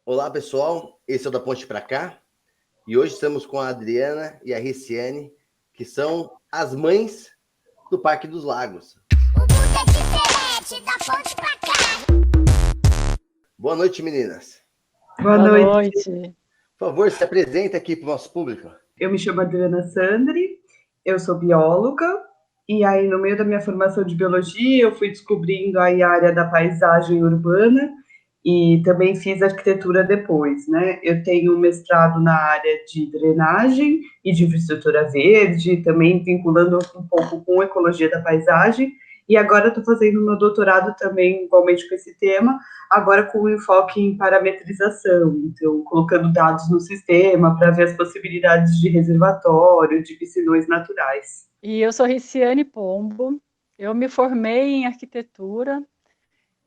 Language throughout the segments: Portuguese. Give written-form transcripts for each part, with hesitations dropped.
Olá, pessoal. Esse é o Da Ponte Pra Cá. E hoje estamos com a Adriana e a Riciane, que são as mães do Parque dos Lagos. O mundo é diferente, da ponte pra cá. Boa noite, meninas. Boa noite. Por favor, se apresenta aqui para o nosso público. Eu me chamo Adriana Sandri, eu sou bióloga, e aí no meio da minha formação de biologia eu fui descobrindo aí a área da paisagem urbana e também fiz arquitetura depois, né? Eu tenho mestrado na área de drenagem e de infraestrutura verde, também vinculando um pouco com ecologia da paisagem, e agora estou fazendo meu doutorado também igualmente com esse tema, agora com enfoque em parametrização, então colocando dados no sistema para ver as possibilidades de reservatório, de piscinões naturais. E eu sou Riciane Pombo, eu me formei em arquitetura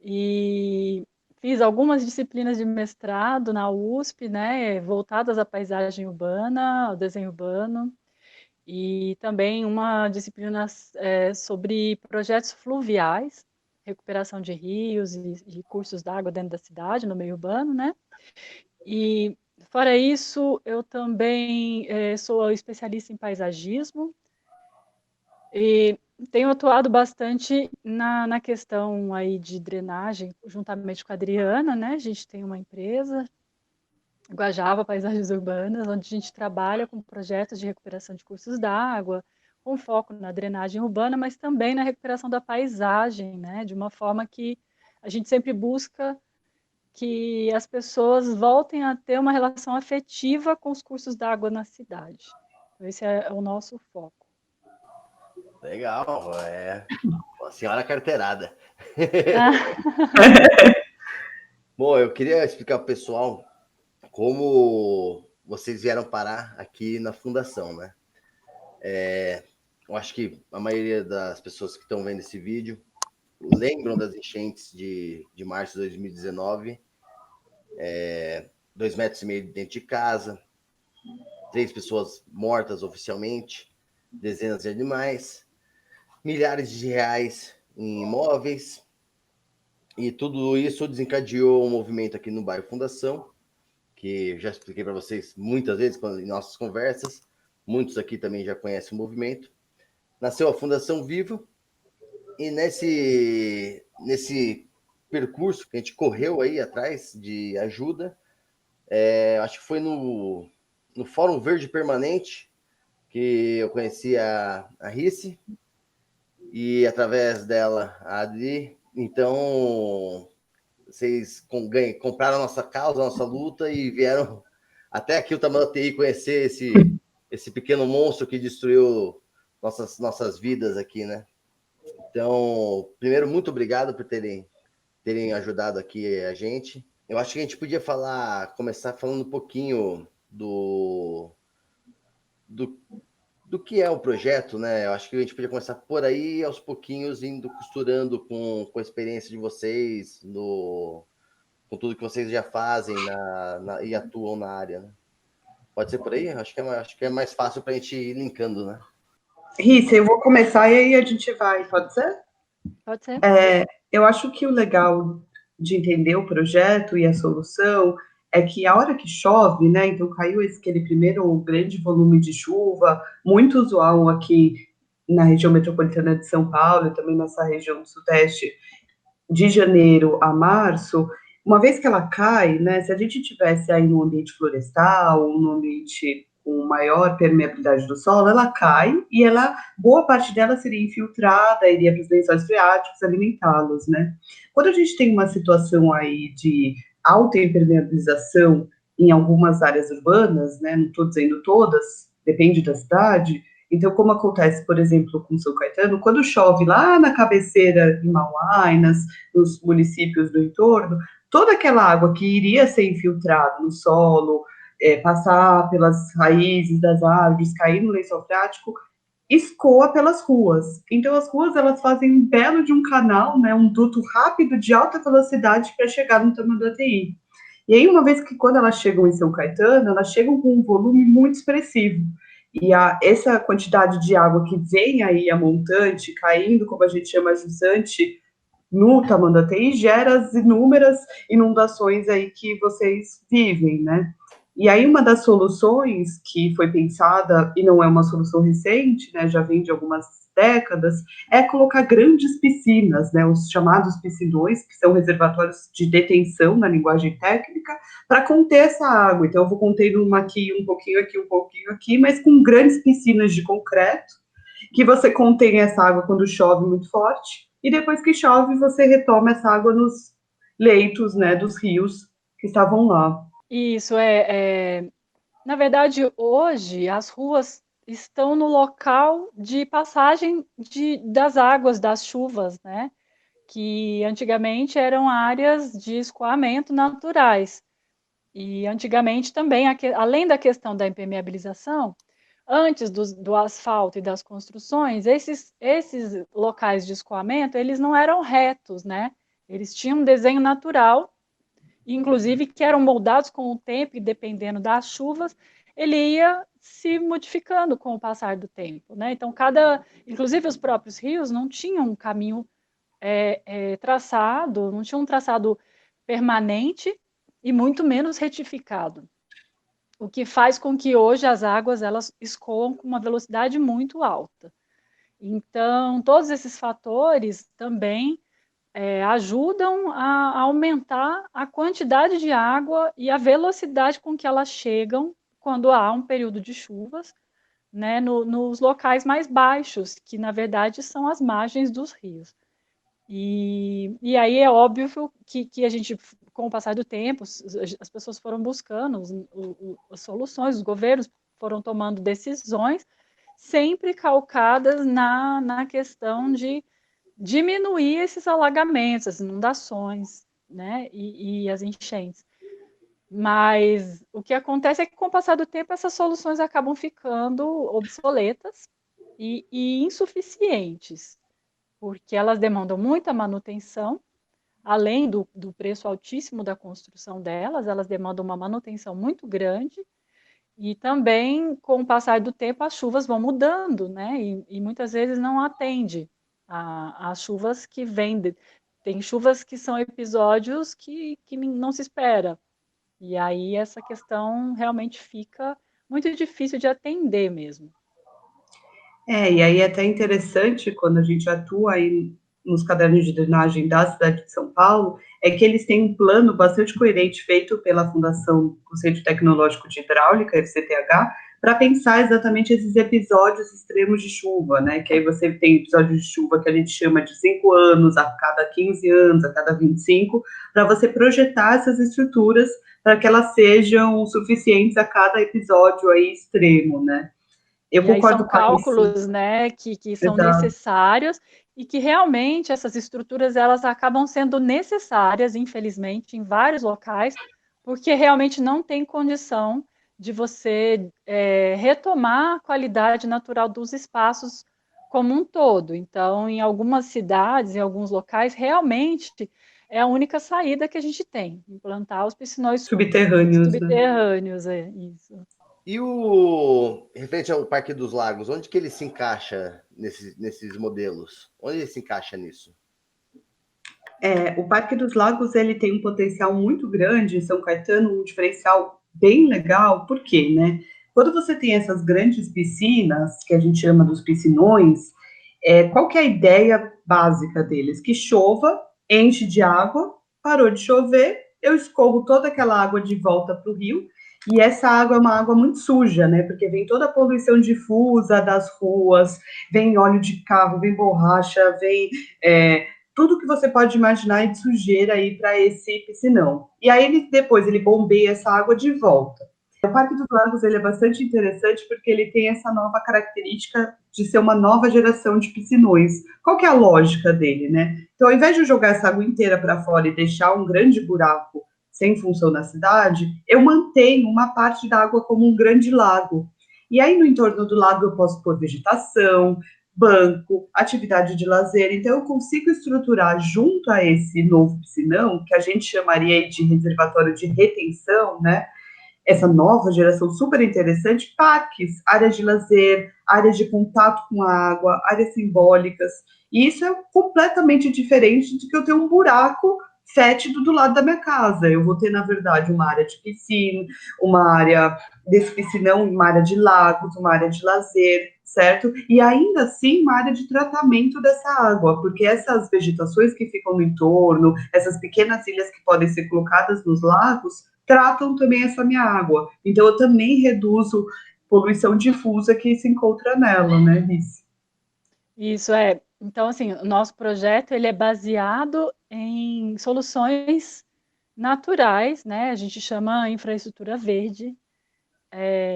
e fiz algumas disciplinas de mestrado na USP, né, voltadas à paisagem urbana, ao desenho urbano, e também uma disciplina sobre projetos fluviais, recuperação de rios e cursos d'água dentro da cidade, no meio urbano, né? E, fora isso, eu também sou especialista em paisagismo e tenho atuado bastante na questão aí de drenagem, juntamente com a Adriana, né? A gente tem uma empresa, Guajava Paisagens Urbanas, onde a gente trabalha com projetos de recuperação de cursos d'água, com foco na drenagem urbana, mas também na recuperação da paisagem, né? De uma forma que a gente sempre busca que as pessoas voltem a ter uma relação afetiva com os cursos d'água na cidade. Esse é o nosso foco. Legal, uma senhora carteirada. Bom, eu queria explicar para o pessoal como vocês vieram parar aqui na fundação, né? Eu acho que a maioria das pessoas que estão vendo esse vídeo lembram das enchentes de março de 2019, 2,5 metros dentro de casa, 3 pessoas mortas oficialmente, dezenas de animais, milhares de reais em imóveis, e tudo isso desencadeou um movimento aqui no bairro Fundação, que eu já expliquei para vocês muitas vezes em nossas conversas, muitos aqui também já conhecem o movimento. Nasceu a Fundação Viva, e nesse percurso que a gente correu aí atrás de ajuda, acho que foi no Fórum Verde Permanente que eu conheci a Rice, e através dela a Adri. Então vocês compraram a nossa causa, a nossa luta, e vieram até aqui o Tamanduateí conhecer esse pequeno monstro que destruiu nossas vidas aqui, né? Então, primeiro, muito obrigado por terem ajudado aqui a gente. Eu acho que a gente podia começar falando um pouquinho do que é o projeto, né? Eu acho que a gente podia começar por aí, aos pouquinhos, indo costurando com a experiência de vocês, com tudo que vocês já fazem e atuam na área, né? Pode ser por aí? Acho que é mais fácil para a gente ir linkando, né? Rice, eu vou começar e aí a gente vai, pode ser? Pode ser. Eu acho que o legal de entender o projeto e a solução é que a hora que chove, né, então caiu aquele primeiro grande volume de chuva, muito usual aqui na região metropolitana de São Paulo e também nessa região do Sudeste, de janeiro a março, uma vez que ela cai, né, se a gente tivesse aí num ambiente florestal, num ambiente com maior permeabilidade do solo, ela cai e boa parte dela seria infiltrada, iria para os lençóis freáticos alimentá-los, né? Quando a gente tem uma situação aí de alta impermeabilização em algumas áreas urbanas, né, não estou dizendo todas, depende da cidade. Então, como acontece, por exemplo, com São Caetano, quando chove lá na cabeceira de Mauá e nos municípios do entorno, toda aquela água que iria ser infiltrada no solo, passar pelas raízes das árvores, cair no lençol freático, escoa pelas ruas. Então, as ruas, elas fazem um belo de um canal, né, um duto rápido de alta velocidade para chegar no Tamanduateí. E aí, uma vez que quando elas chegam em São Caetano, elas chegam com um volume muito expressivo. E essa quantidade de água que vem aí a montante, caindo, como a gente chama, jusante, no Tamanduateí gera as inúmeras inundações aí que vocês vivem, né? E aí uma das soluções que foi pensada, e não é uma solução recente, né, já vem de algumas décadas, é colocar grandes piscinas, né, os chamados piscinões, que são reservatórios de detenção na linguagem técnica, para conter essa água. Então eu vou contendo uma aqui, um pouquinho aqui, mas com grandes piscinas de concreto, que você contém essa água quando chove muito forte, e depois que chove, você retoma essa água nos leitos, né, dos rios que estavam lá. Isso na verdade, hoje as ruas estão no local de passagem das águas das chuvas, né? Que antigamente eram áreas de escoamento naturais. E antigamente também, além da questão da impermeabilização, antes do asfalto e das construções, esses locais de escoamento, eles não eram retos, né? Eles tinham um desenho natural, inclusive que eram moldados com o tempo e dependendo das chuvas, ele ia se modificando com o passar do tempo, né? Então, inclusive os próprios rios não tinham um caminho traçado, não tinham um traçado permanente e muito menos retificado, o que faz com que hoje as águas elas escoam com uma velocidade muito alta. Então, todos esses fatores também ajudam a aumentar a quantidade de água e a velocidade com que elas chegam quando há um período de chuvas, né, nos locais mais baixos, que na verdade são as margens dos rios. E aí é óbvio que a gente, com o passar do tempo, as pessoas foram buscando as soluções, os governos foram tomando decisões, sempre calcadas na questão de diminuir esses alagamentos, as inundações, né, e as enchentes. Mas o que acontece é que, com o passar do tempo, essas soluções acabam ficando obsoletas e insuficientes, porque elas demandam muita manutenção, além do preço altíssimo da construção delas, elas demandam uma manutenção muito grande, e também, com o passar do tempo, as chuvas vão mudando, né? E muitas vezes não atende às chuvas que vêm. Tem chuvas que são episódios que não se espera. E aí essa questão realmente fica muito difícil de atender mesmo. E aí é até interessante quando a gente atua aí nos cadernos de drenagem da cidade de São Paulo, é que eles têm um plano bastante coerente feito pela Fundação Conceito Tecnológico de Hidráulica, FCTH, para pensar exatamente esses episódios extremos de chuva, né? Que aí você tem episódios de chuva que a gente chama de 5 anos, a cada 15 anos, a cada 25, para você projetar essas estruturas para que elas sejam suficientes a cada episódio aí extremo, né? Eu E aí concordo são com a Alice. cálculos, né, que são Exato. necessários e que realmente essas estruturas elas acabam sendo necessárias, infelizmente, em vários locais, porque realmente não tem condição de você retomar a qualidade natural dos espaços como um todo. Então, em algumas cidades, em alguns locais, realmente é a única saída que a gente tem, implantar os piscinões Subterrâneos, né? subterrâneos, é isso. E o referente ao Parque dos Lagos, onde que ele se encaixa nesses modelos? Onde ele se encaixa nisso? O Parque dos Lagos ele tem um potencial muito grande em São Caetano, um diferencial bem legal, por quê, né? Quando você tem essas grandes piscinas, que a gente chama dos piscinões, qual que é a ideia básica deles? Que chova, enche de água, parou de chover, eu escorro toda aquela água de volta para o rio, e essa água é uma água muito suja, né? Porque vem toda a poluição difusa das ruas, vem óleo de carro, vem borracha, vem tudo que você pode imaginar de sujeira aí para esse piscinão. E aí depois ele bombeia essa água de volta. O Parque dos Lagos ele é bastante interessante porque ele tem essa nova característica de ser uma nova geração de piscinões. Qual que é a lógica dele, né? Então, ao invés de eu jogar essa água inteira para fora e deixar um grande buraco sem função na cidade, eu mantenho uma parte da água como um grande lago. E aí, no entorno do lago, eu posso pôr vegetação, banco, atividade de lazer. Então, eu consigo estruturar junto a esse novo piscinão, que a gente chamaria de reservatório de retenção, né? essa nova geração super interessante, parques, áreas de lazer, áreas de contato com a água, áreas simbólicas. E isso é completamente diferente de que eu ter um buraco fétido do lado da minha casa. Eu vou ter, na verdade, uma área de piscina, uma área desse piscinão, uma área de lagos, uma área de lazer, certo? E ainda assim, uma área de tratamento dessa água, porque essas vegetações que ficam no entorno, essas pequenas ilhas que podem ser colocadas nos lagos, tratam também essa minha água. Então, eu também reduzo poluição difusa que se encontra nela, né, Liz? Isso é. Então, assim, o nosso projeto ele é baseado em soluções naturais, né? A gente chama infraestrutura verde.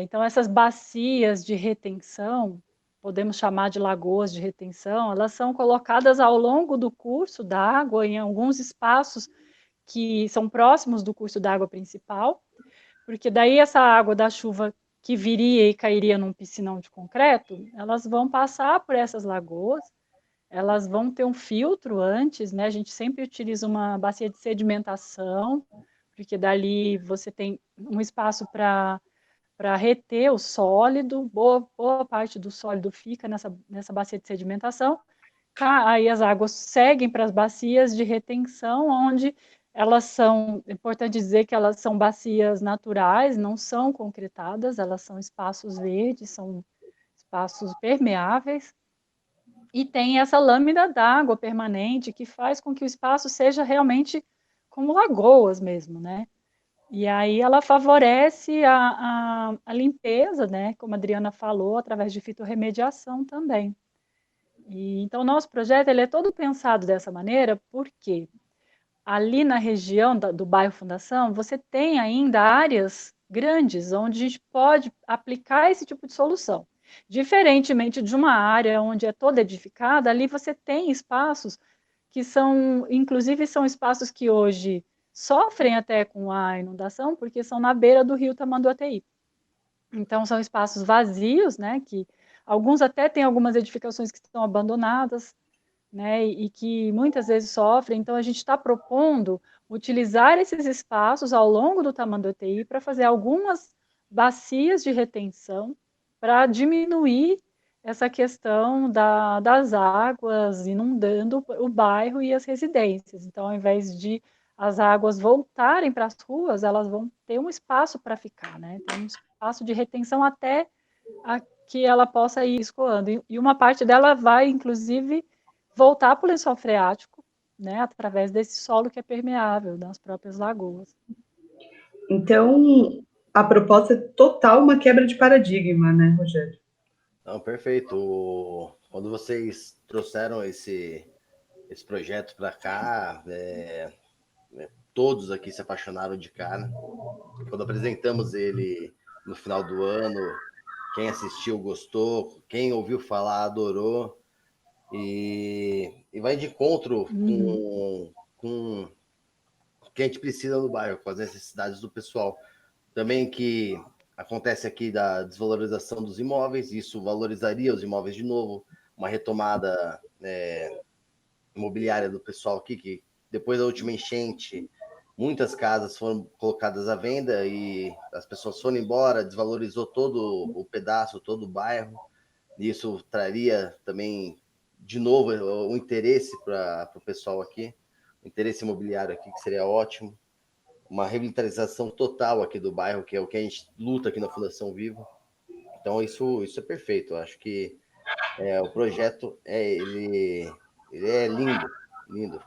Então, essas bacias de retenção, podemos chamar de lagoas de retenção, elas são colocadas ao longo do curso d'água, em alguns espaços que são próximos do curso d'água principal, porque daí essa água da chuva que viria e cairia num piscinão de concreto, elas vão passar por essas lagoas, elas vão ter um filtro antes, né? A gente sempre utiliza uma bacia de sedimentação, porque dali você tem um espaço para reter o sólido, boa parte do sólido fica nessa bacia de sedimentação. Aí as águas seguem para as bacias de retenção, onde elas são, é importante dizer que elas são bacias naturais, não são concretadas, elas são espaços verdes, são espaços permeáveis, e tem essa lâmina d'água permanente que faz com que o espaço seja realmente como lagoas mesmo, né? E aí ela favorece a limpeza, né? Como a Adriana falou, através de fitorremediação também. Então, o nosso projeto ele é todo pensado dessa maneira, porque ali na região do bairro Fundação, você tem ainda áreas grandes onde a gente pode aplicar esse tipo de solução. Diferentemente de uma área onde é toda edificada, ali você tem espaços que são, inclusive, são espaços que hoje sofrem até com a inundação, porque são na beira do rio Tamanduateí. Então, são espaços vazios, né, que alguns até têm algumas edificações que estão abandonadas, né, e que muitas vezes sofrem. Então, a gente está propondo utilizar esses espaços ao longo do Tamanduateí para fazer algumas bacias de retenção para diminuir essa questão das águas inundando o bairro e as residências. Então, ao invés de as águas voltarem para as ruas, elas vão ter um espaço para ficar, né? Tem um espaço de retenção até que ela possa ir escoando. E uma parte dela vai, inclusive, voltar para o lençol freático, né, através desse solo que é permeável das próprias lagoas. Então, a proposta é total uma quebra de paradigma, né, Rogério? Não, perfeito. Quando vocês trouxeram esse projeto para cá, todos aqui se apaixonaram de cara. Quando apresentamos ele no final do ano, quem assistiu gostou, quem ouviu falar adorou. E vai de encontro com o que a gente precisa no bairro, com as necessidades do pessoal. Também que acontece aqui da desvalorização dos imóveis, isso valorizaria os imóveis de novo, uma retomada imobiliária do pessoal aqui, que depois da última enchente, muitas casas foram colocadas à venda e as pessoas foram embora, desvalorizou todo o pedaço, todo o bairro, e isso traria também, de novo, o interesse para o pessoal aqui, o interesse imobiliário aqui, que seria ótimo, uma revitalização total aqui do bairro, que é o que a gente luta aqui na Fundação Vivo. Então, isso é perfeito. Eu acho que o projeto ele é lindo,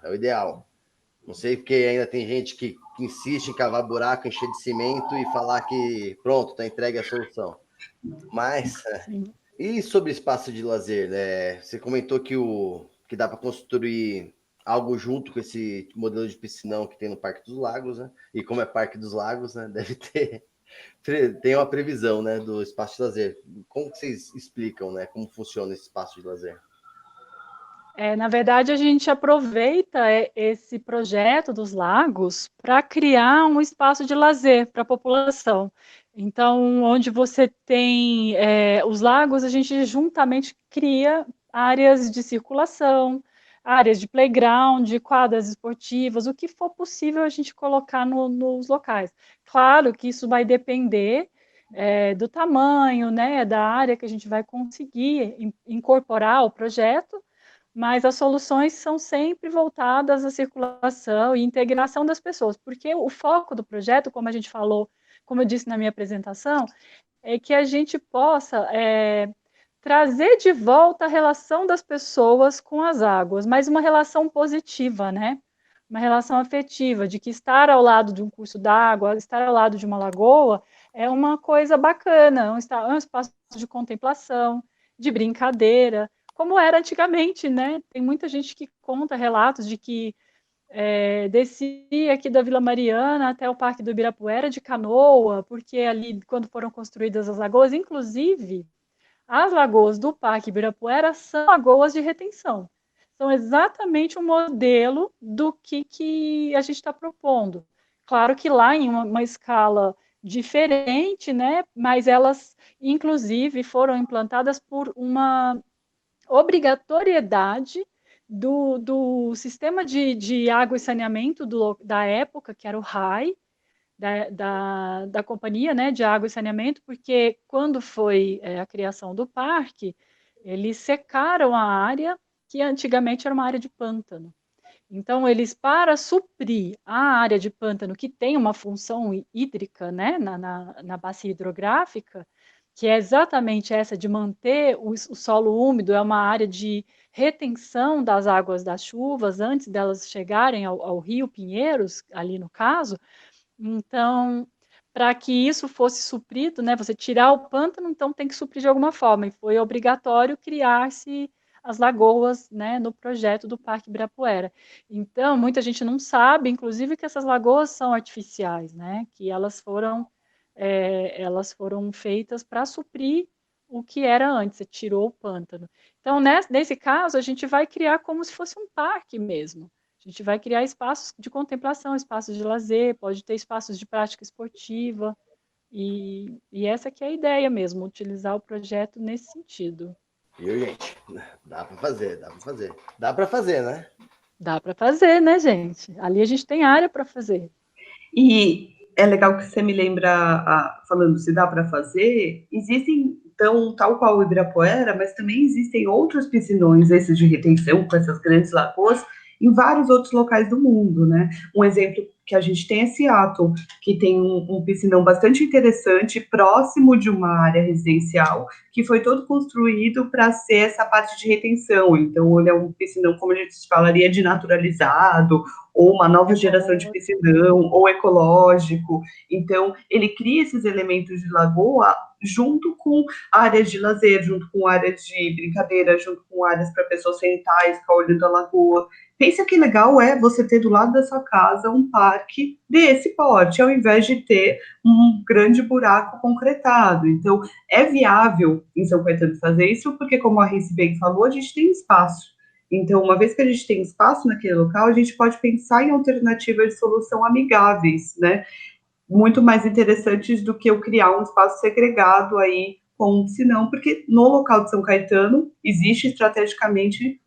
é o ideal. Não sei porque ainda tem gente que insiste em cavar buraco, encher de cimento e falar que pronto, está entregue a solução. Mas, e sobre espaço de lazer, né? Você comentou que dá para construir algo junto com esse modelo de piscinão que tem no Parque dos Lagos, né? E como é Parque dos Lagos, né? Deve tem uma previsão, né, do espaço de lazer. Como que vocês explicam, né, como funciona esse espaço de lazer? Na verdade, a gente aproveita esse projeto dos lagos para criar um espaço de lazer para a população. Então, onde você tem os lagos, a gente juntamente cria áreas de circulação, áreas de playground, quadras esportivas, o que for possível a gente colocar nos locais. Claro que isso vai depender do tamanho, né, da área que a gente vai conseguir incorporar ao projeto, mas as soluções são sempre voltadas à circulação e integração das pessoas, porque o foco do projeto, como a gente falou, como eu disse na minha apresentação, é que a gente possa trazer de volta a relação das pessoas com as águas, mas uma relação positiva, né? Uma relação afetiva, de que estar ao lado de um curso d'água, estar ao lado de uma lagoa, é uma coisa bacana, é um espaço de contemplação, de brincadeira, como era antigamente, né? Tem muita gente que conta relatos de que descia aqui da Vila Mariana até o Parque do Ibirapuera de canoa, porque ali, quando foram construídas as lagoas, inclusive, as lagoas do Parque Ibirapuera são lagoas de retenção. São exatamente um modelo do que a gente está propondo. Claro que lá em uma escala diferente, né? Mas elas, inclusive, foram implantadas por uma obrigatoriedade do sistema de água e saneamento da época, que era o RAI, da companhia, né, de água e saneamento, porque quando foi a criação do parque, eles secaram a área que antigamente era uma área de pântano. Então, eles, para suprir a área de pântano, que tem uma função hídrica, né, na bacia hidrográfica, que é exatamente essa de manter o solo úmido, é uma área de retenção das águas das chuvas antes delas chegarem ao rio Pinheiros, ali no caso. Então, para que isso fosse suprido, né, você tirar o pântano, então tem que suprir de alguma forma, e foi obrigatório criar-se as lagoas, né, no projeto do Parque Ibirapuera. Então, muita gente não sabe, inclusive, que essas lagoas são artificiais, né, que elas foram feitas para suprir o que era antes, você tirou o pântano. Então, nesse caso, a gente vai criar como se fosse um parque mesmo. A gente vai criar espaços de contemplação, espaços de lazer, pode ter espaços de prática esportiva, e essa que é a ideia mesmo, utilizar o projeto nesse sentido. Viu, gente? Dá para fazer, dá para fazer. Dá para fazer, né? Dá para fazer, né, gente? Ali a gente tem área para fazer. E é legal que você me lembra, falando se dá para fazer, existem, então, tal qual o Ibirapuera, mas também existem outros piscinões, esses de retenção, com essas grandes lagoas, em vários outros locais do mundo, né? Um exemplo que a gente tem é Seattle, que tem um piscinão bastante interessante, próximo de uma área residencial, que foi todo construído para ser essa parte de retenção. Então, ele é um piscinão, como a gente falaria, de naturalizado, ou uma nova geração de piscinão, ou ecológico. Então, ele cria esses elementos de lagoa junto com áreas de lazer, junto com áreas de brincadeira, junto com áreas para pessoas sentar e ficar olhando a lagoa. Pensa que legal é você ter do lado da sua casa um parque desse porte, ao invés de ter um grande buraco concretado. Então, é viável em São Caetano fazer isso, porque, como a Rice bem falou, a gente tem espaço. Então, uma vez que a gente tem espaço naquele local, a gente pode pensar em alternativas de solução amigáveis, né? Muito mais interessantes do que eu criar um espaço segregado aí com um piscinão, porque no local de São Caetano existe estrategicamente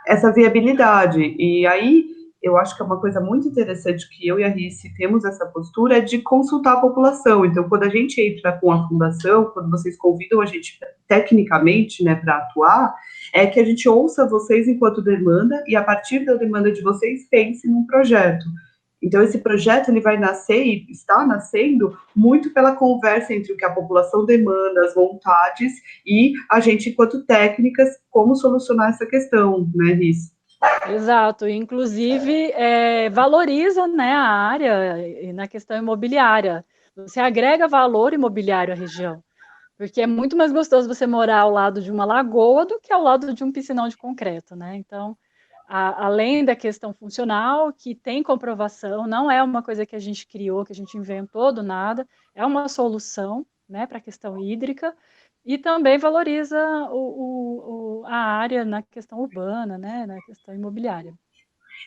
essa viabilidade. E aí eu acho que é uma coisa muito interessante que eu e a Rice temos essa postura é de consultar a população. Então, quando a gente entra com a fundação, quando vocês convidam a gente tecnicamente, né, para atuar, é que a gente ouça vocês enquanto demanda e a partir da demanda de vocês pense num projeto. Então, esse projeto ele vai nascer e está nascendo muito pela conversa entre o que a população demanda, as vontades, e a gente, enquanto técnicas, como solucionar essa questão, né, Riz? Exato, inclusive valoriza, né, a área na questão imobiliária. Você agrega valor imobiliário à região, porque é muito mais gostoso você morar ao lado de uma lagoa do que ao lado de um piscinão de concreto, né? Então, além da questão funcional, que tem comprovação, não é uma coisa que a gente criou, que a gente inventou do nada, é uma solução, né, para a questão hídrica, e também valoriza a área na questão urbana, né, na questão imobiliária.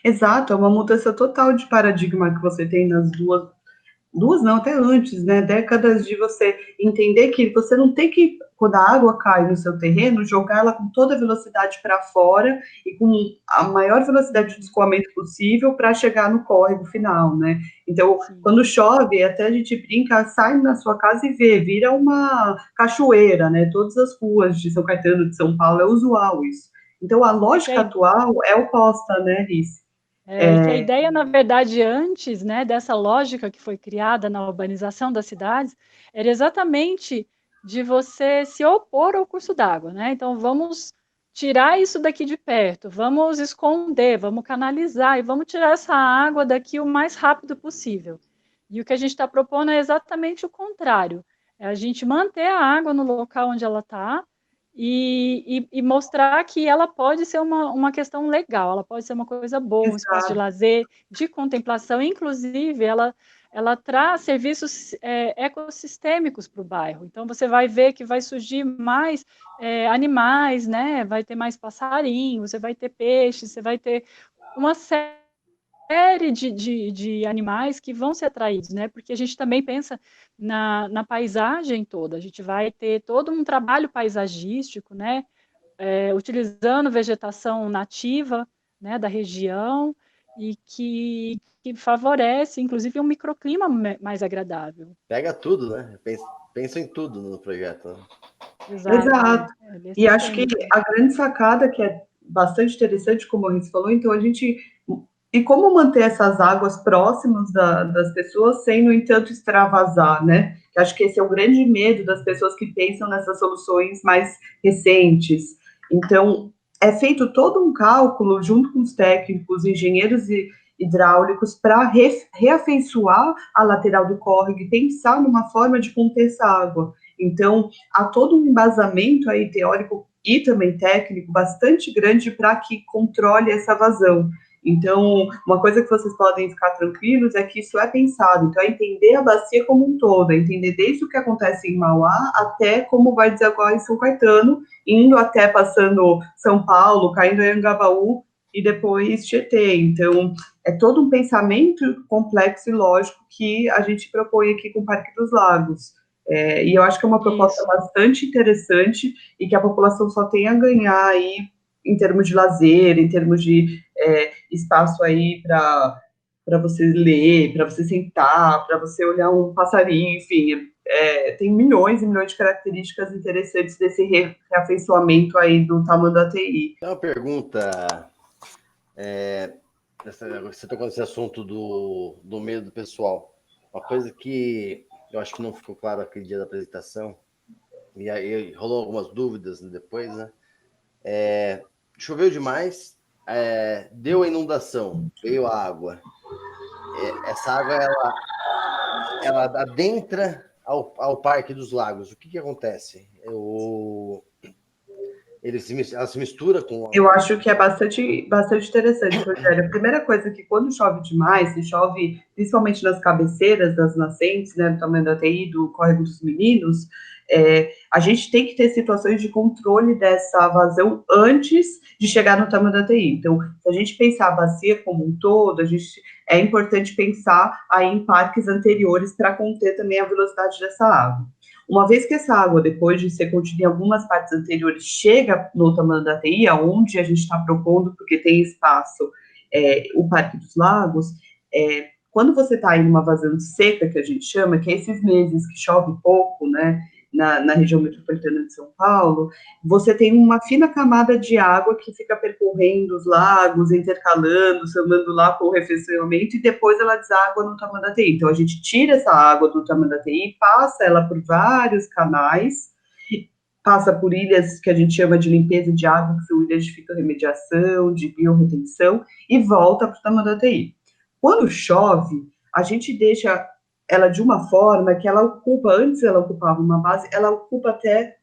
Exato, é uma mudança total de paradigma que você tem nas duas duas não, até antes, né? Décadas de você entender que você não tem que, quando a água cai no seu terreno, jogar ela com toda a velocidade para fora e com a maior velocidade de escoamento possível para chegar no córrego final, né? Então, Sim. quando chove, até a gente brinca, sai na sua casa e vê, vira uma cachoeira, né? Todas as ruas de São Caetano, de São Paulo, é usual isso. Então, a É que lógica atual é oposta, né, Liz? que a ideia, na verdade, antes, né, dessa lógica que foi criada na urbanização das cidades, era exatamente de você se opor ao curso d'água, né? Então, vamos tirar isso daqui de perto, vamos esconder, vamos canalizar e vamos tirar essa água daqui o mais rápido possível. E o que a gente está propondo é exatamente o contrário, é a gente manter a água no local onde ela está, e mostrar que ela pode ser uma questão legal, ela pode ser uma coisa boa, um espaço de Exato. lazer, de contemplação, inclusive ela traz serviços ecossistêmicos para o bairro. Então você vai ver que vai surgir mais animais, né? Vai ter mais passarinho, você vai ter peixes, você vai ter uma série de animais que vão ser atraídos, né? Porque a gente também pensa na paisagem toda, a gente vai ter todo um trabalho paisagístico, né? Utilizando vegetação nativa, né, da região e que favorece, inclusive, um microclima mais agradável. Pega tudo, né? Pensa em tudo no projeto, né? Exato, Exato. é desse E acho que sistêmico. a grande sacada, que é bastante interessante, como a Riz falou, então a gente. E como manter essas águas próximas das pessoas sem, no entanto, extravasar, né? Acho que esse é o grande medo das pessoas que pensam nessas soluções mais recentes. Então, é feito todo um cálculo, junto com os técnicos, engenheiros hidráulicos, para reafeiçoar a lateral do córrego e pensar numa forma de conter essa água. Então, há todo um embasamento aí teórico e também técnico bastante grande para que controle essa vazão. Então, uma coisa que vocês podem ficar tranquilos é que isso é pensado. Então, é entender a bacia como um todo, é entender desde o que acontece em Mauá até como vai desaguar em São Caetano, indo até passando São Paulo, caindo em Angabaú e depois Tietê. Então, é todo um pensamento complexo e lógico que a gente propõe aqui com o Parque dos Lagos. E eu acho que é uma proposta Isso. bastante interessante e que a população só tem a ganhar aí em termos de lazer, em termos de espaço aí para você ler, para você sentar, para você olhar um passarinho, enfim, tem milhões e milhões de características interessantes desse reafeiçoamento aí do Tamanduateí. Tem uma pergunta, você tocou nesse assunto do medo do pessoal. Uma coisa que eu acho que não ficou claro aquele dia da apresentação, e aí rolou algumas dúvidas depois, né? Choveu demais, deu a inundação, veio a água. Essa água, ela adentra ao Parque dos Lagos. O que acontece? Ela se mistura com... Eu acho que é bastante interessante, Rogério. A primeira coisa é que quando chove demais, se chove principalmente nas cabeceiras das nascentes, né, do tamanho da TI, do Córrego dos Meninos, a gente tem que ter situações de controle dessa vazão antes de chegar no tamanho da TI. Então, se a gente pensar a bacia como um todo, é importante pensar aí em parques anteriores para conter também a velocidade dessa água. Uma vez que essa água, depois de ser contida em algumas partes anteriores, chega no Tamanduateí, onde a gente está propondo, porque tem espaço, o Parque dos Lagos, quando você está em uma vazante seca, que a gente chama, que é esses meses que chove pouco, né, na região metropolitana de São Paulo, você tem uma fina camada de água que fica percorrendo os lagos, intercalando, somando lá com o arrefecimento, e depois ela deságua no Tamanduateí. Então, a gente tira essa água do Tamanduateí, passa ela por vários canais, passa por ilhas que a gente chama de limpeza de água, que são ilhas de fitorremediação, de biorretenção, e volta para o Tamanduateí. Quando chove, a gente deixa ela de uma forma que ela ocupa, antes ela ocupava uma base, ela ocupa até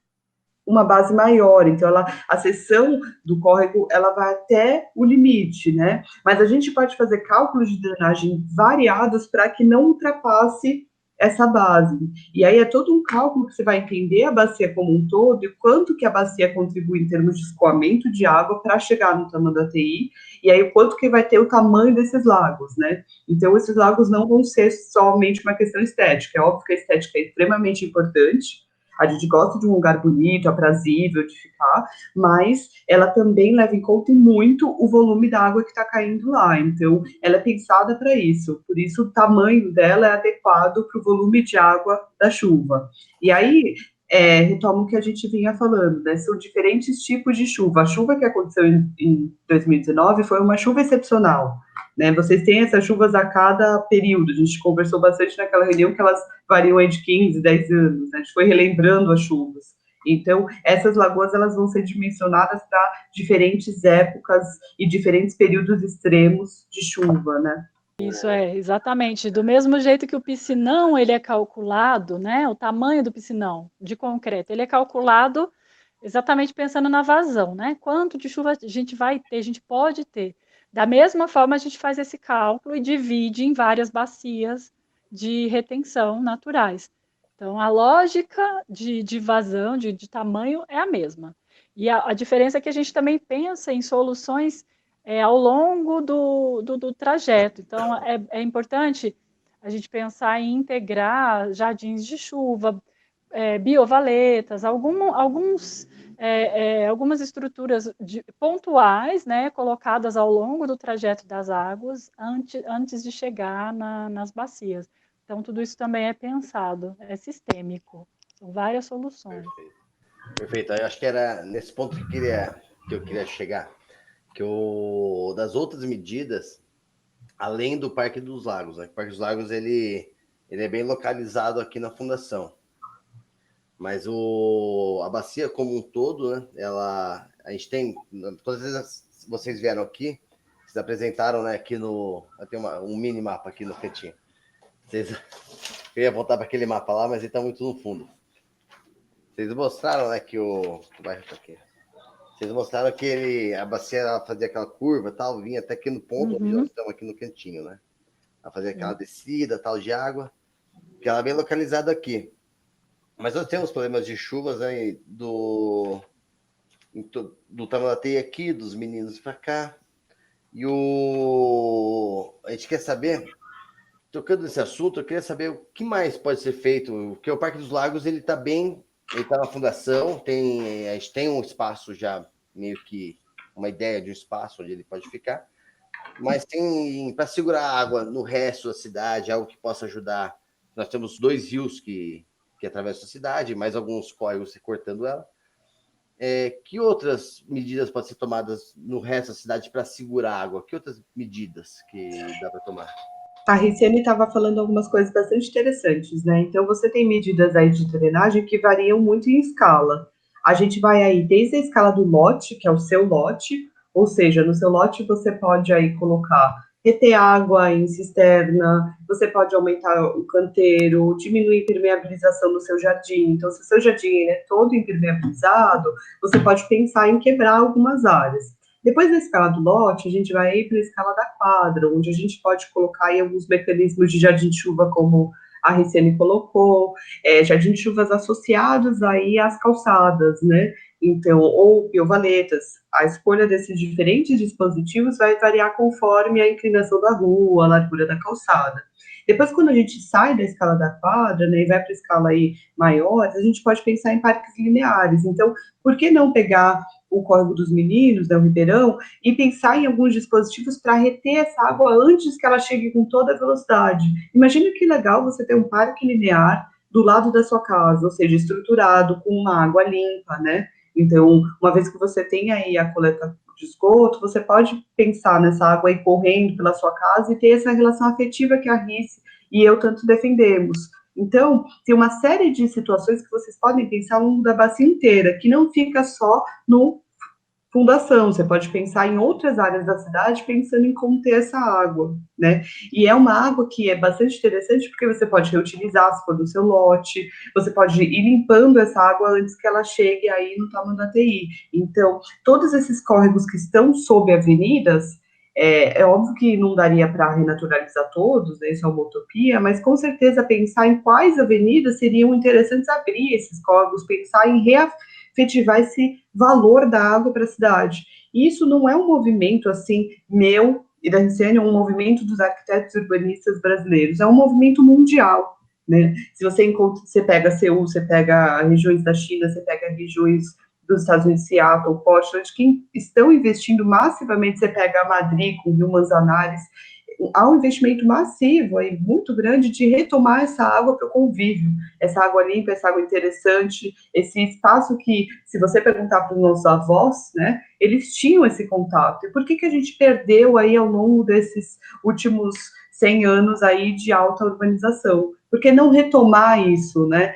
uma base maior, então a seção do córrego, ela vai até o limite, né? Mas a gente pode fazer cálculos de drenagem variados para que não ultrapasse essa base. E aí é todo um cálculo que você vai entender a bacia como um todo e quanto que a bacia contribui em termos de escoamento de água para chegar no Tamanduateí, e aí o quanto que vai ter o tamanho desses lagos, né? Então, esses lagos não vão ser somente uma questão estética. É óbvio que a estética é extremamente importante, a gente gosta de um lugar bonito, aprazível de ficar, mas ela também leva em conta muito o volume da água que está caindo lá. Então, ela é pensada para isso. Por isso, o tamanho dela é adequado para o volume de água da chuva. E aí, retomo o que a gente vinha falando, né? São diferentes tipos de chuva. A chuva que aconteceu em 2019 foi uma chuva excepcional, né? Vocês têm essas chuvas a cada período. A gente conversou bastante naquela reunião que elas variam aí de 15, 10 anos, né? A gente foi relembrando as chuvas. Então, essas lagoas elas vão ser dimensionadas para diferentes épocas e diferentes períodos extremos de chuva, né? Isso é, exatamente. Do mesmo jeito que o piscinão, ele é calculado, né? O tamanho do piscinão de concreto, ele é calculado exatamente pensando na vazão, né? Quanto de chuva a gente vai ter, a gente pode ter. Da mesma forma, a gente faz esse cálculo e divide em várias bacias de retenção naturais. Então, a lógica de vazão, de tamanho, é a mesma. E a diferença é que a gente também pensa em soluções ao longo do trajeto. Então, é importante a gente pensar em integrar jardins de chuva, biovaletas, algumas estruturas pontuais, né, colocadas ao longo do trajeto das águas antes de chegar nas bacias. Então, tudo isso também é pensado, é sistêmico. São várias soluções. Perfeito. Eu acho que era nesse ponto que eu queria chegar. Que das outras medidas, além do Parque dos Lagos, né? O Parque dos Lagos ele é bem localizado aqui na fundação, mas a bacia como um todo, né? A gente tem, todas as vezes vocês vieram aqui, vocês apresentaram, né? Aqui tem um mini mapa aqui no cantinho. Eu ia voltar para aquele mapa lá, mas ele está muito no fundo. Vocês mostraram, né? Que o bairro está aqui. Vocês mostraram que a bacia ela fazia aquela curva, tal, vinha até aqui no ponto onde nós estamos aqui no cantinho, né? Ela fazia aquela descida, tal, de água, que ela é bem localizada aqui. Mas nós temos problemas de chuvas, né? Do Tamanduateí aqui, dos meninos para cá. E a gente quer saber, tocando nesse assunto, eu queria saber o que mais pode ser feito, porque o Parque dos Lagos ele está na fundação, a gente tem um espaço já, meio que uma ideia de um espaço onde ele pode ficar, mas tem para segurar a água no resto da cidade, algo que possa ajudar. Nós temos 2 rios que atravessam a cidade, mais alguns córregos cortando ela. Que outras medidas podem ser tomadas no resto da cidade para segurar a água? Que outras medidas que dá para tomar? A Riciane estava falando algumas coisas bastante interessantes, né? Então, você tem medidas aí de drenagem que variam muito em escala. A gente vai aí desde a escala do lote, que é o seu lote, ou seja, no seu lote você pode aí colocar, reter água em cisterna, você pode aumentar o canteiro, diminuir a impermeabilização no seu jardim. Então, se o seu jardim é todo impermeabilizado, você pode pensar em quebrar algumas áreas. Depois da escala do lote, a gente vai para a escala da quadra, onde a gente pode colocar aí alguns mecanismos de jardim de chuva, como a Riciane colocou, jardim de chuvas associados aí às calçadas, né? Então, ou biovaletas. A escolha desses diferentes dispositivos vai variar conforme a inclinação da rua, a largura da calçada. Depois, quando a gente sai da escala da quadra, né, e vai para a escala aí maior, a gente pode pensar em parques lineares. Então, por que não pegar o Córrego dos Meninos, né, o Ribeirão, e pensar em alguns dispositivos para reter essa água antes que ela chegue com toda a velocidade? Imagina que legal você ter um parque linear do lado da sua casa, ou seja, estruturado, com uma água limpa, né? Então, uma vez que você tem aí a coleta de esgoto, você pode pensar nessa água aí correndo pela sua casa e ter essa relação afetiva que a Rice e eu tanto defendemos. Então, tem uma série de situações que vocês podem pensar ao longo da bacia inteira, que não fica só no fundação, você pode pensar em outras áreas da cidade pensando em como ter essa água, né? E é uma água que é bastante interessante porque você pode reutilizar se for do seu lote, você pode ir limpando essa água antes que ela chegue aí no Tamanduateí. Então, todos esses córregos que estão sob avenidas, É óbvio que não daria para renaturalizar todos, né, isso é uma utopia, mas com certeza pensar em quais avenidas seriam interessantes abrir esses córregos, pensar em reafetivar esse valor da água para a cidade. E isso não é um movimento assim meu e da RCN, é um movimento dos arquitetos urbanistas brasileiros, é um movimento mundial, né? Se você encontra, você pega Seul, você pega regiões da China, você pega regiões dos Estados Unidos, Seattle, Portland, que estão investindo massivamente, você pega Madrid com Rio Manzanares, há um investimento massivo aí, muito grande, de retomar essa água para o convívio, essa água limpa, essa água interessante, esse espaço que, se você perguntar para os nossos avós, né, eles tinham esse contato. E por que a gente perdeu aí ao longo desses últimos 100 anos aí de alta urbanização? Por que não retomar isso, né?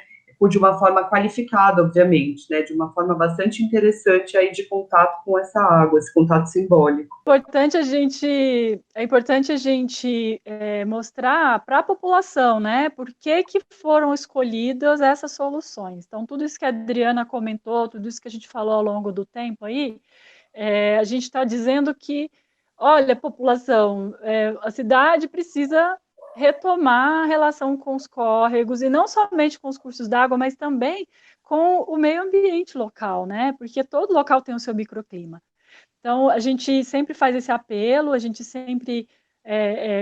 De uma forma qualificada, obviamente, né, de uma forma bastante interessante aí de contato com essa água, esse contato simbólico. É importante a gente mostrar para a população, né, por que foram escolhidas essas soluções. Então, tudo isso que a Adriana comentou, tudo isso que a gente falou ao longo do tempo aí, a gente está dizendo que, olha, população, a cidade precisa retomar a relação com os córregos, e não somente com os cursos d'água, mas também com o meio ambiente local, né? Porque todo local tem o seu microclima. Então, a gente sempre faz esse apelo, a gente sempre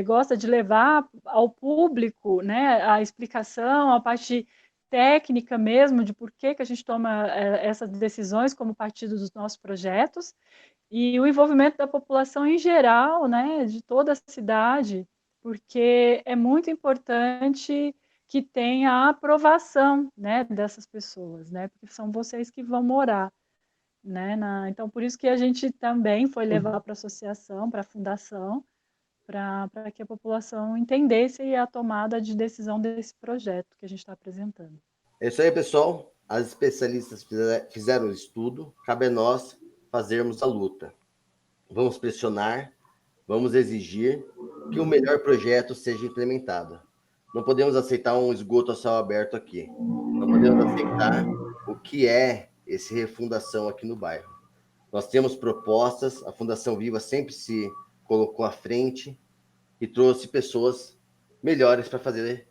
gosta de levar ao público, né, a explicação, a parte técnica mesmo, de por que a gente toma essas decisões como partido dos nossos projetos, e o envolvimento da população em geral, né, de toda a cidade, porque é muito importante que tenha a aprovação, né, dessas pessoas, né, porque são vocês que vão morar, né, então por isso que a gente também foi levar para a associação, para a fundação, para que a população entendesse a tomada de decisão desse projeto que a gente está apresentando. É isso aí, pessoal. As especialistas fizeram o estudo, cabe a nós fazermos a luta. Vamos pressionar, vamos exigir que o melhor projeto seja implementado. Não podemos aceitar um esgoto a céu aberto aqui. Não podemos aceitar o que é esse refundação aqui no bairro. Nós temos propostas, a Fundação Viva sempre se colocou à frente e trouxe pessoas melhores para fazer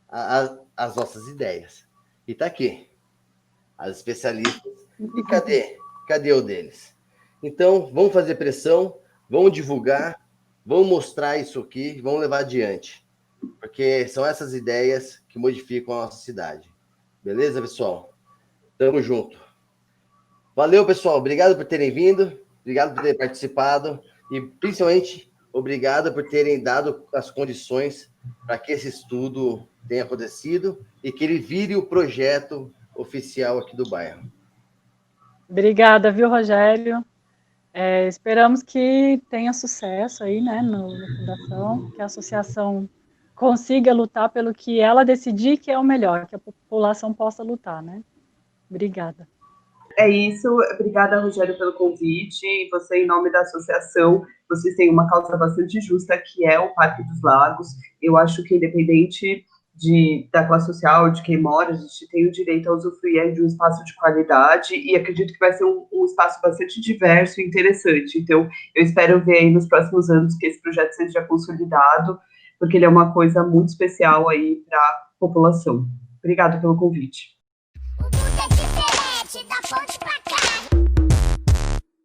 as nossas ideias. E está aqui, as especialistas. E cadê o deles? Então, vamos fazer pressão, vamos divulgar, vamos mostrar isso aqui, vamos levar adiante. Porque são essas ideias que modificam a nossa cidade. Beleza, pessoal? Tamo junto. Valeu, pessoal. Obrigado por terem vindo, obrigado por terem participado e, principalmente, obrigado por terem dado as condições para que esse estudo tenha acontecido e que ele vire o projeto oficial aqui do bairro. Obrigada, viu, Rogério? Esperamos que tenha sucesso aí, né, na Fundação, que a associação consiga lutar pelo que ela decidir que é o melhor, que a população possa lutar, né? Obrigada. É isso, obrigada, Rogério, pelo convite, e você, em nome da associação, vocês têm uma causa bastante justa, que é o Parque dos Lagos. Eu acho que, independente da classe social, de quem mora, a gente tem o direito a usufruir de um espaço de qualidade, e acredito que vai ser um espaço bastante diverso e interessante. Então, eu espero ver aí nos próximos anos que esse projeto seja consolidado, porque ele é uma coisa muito especial aí para a população. Obrigada pelo convite. O mundo é diferente, da ponte pra cá.